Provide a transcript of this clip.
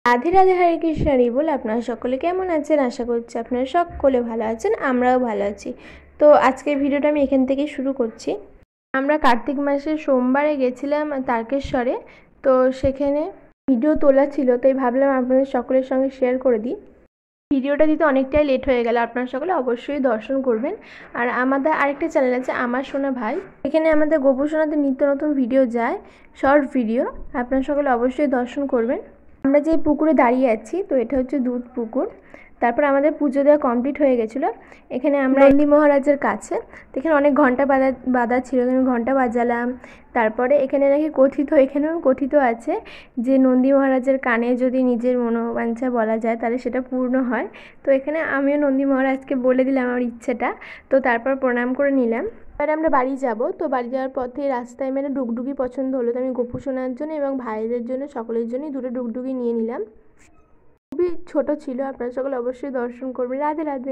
রাধে রাধে, হরে কৃষ্ণ, হরি বল। আপনারা সকলে কেমন আছেন? আশা করছি আপনারা সকলে ভালো আছেন, আমরাও ভালো আছি। তো আজকের ভিডিওটা আমি এখান থেকে শুরু করছি। আমরা কার্তিক মাসের সোমবারে গেছিলাম তারকেশ্বরে। তো সেখানে ভিডিও তোলা ছিল, তাই ভাবলাম আপনাদের সকলের সঙ্গে শেয়ার করে দিই। ভিডিওটা দিতে অনেকটাই লেট হয়ে গেল, আপনারা সকলে অবশ্যই দর্শন করবেন। আর আমাদের আরেকটা চ্যানেল আছে, আমার সোনা ভাই, এখানে আমাদের গোপু সোনাতে নিত্য নতুন ভিডিও যায়, শর্ট ভিডিও, আপনারা সকলে অবশ্যই দর্শন করবেন। আমরা যে পুকুরে দাঁড়িয়ে আছি, তো এটা হচ্ছে দুধ পুকুর। তারপর আমাদের পুজো দেওয়া কমপ্লিট হয়ে গেছিলো। এখানে আমরা নন্দী মহারাজের কাছে, তো এখানে অনেক ঘন্টা বাঁধা ছিল, এখানে ঘন্টা বাজালাম। তারপরে এখানে নাকি এখানেও কথিত আছে যে নন্দী মহারাজের কানে যদি নিজের মনোবাঞ্ছা বলা যায় তাহলে সেটা পূর্ণ হয়। তো এখানে আমিও নন্দী মহারাজকে বলে দিলাম আমার ইচ্ছেটা। তো তারপর প্রণাম করে নিলাম। এবার আমরা বাড়ি যাব। তো বাড়ি যাওয়ার পথে রাস্তায় মেরে ডুগডুগি পছন্দ হলো, তো আমি গোপু সোনার জন্য এবং ভাইদের জন্য সকলের জন্যই দুটো ডুগডুগি নিয়ে নিলাম। খুবই ছোট ছিল, আপনারা সকলে অবশ্যই দর্শন করবেন। রাধে রাধে।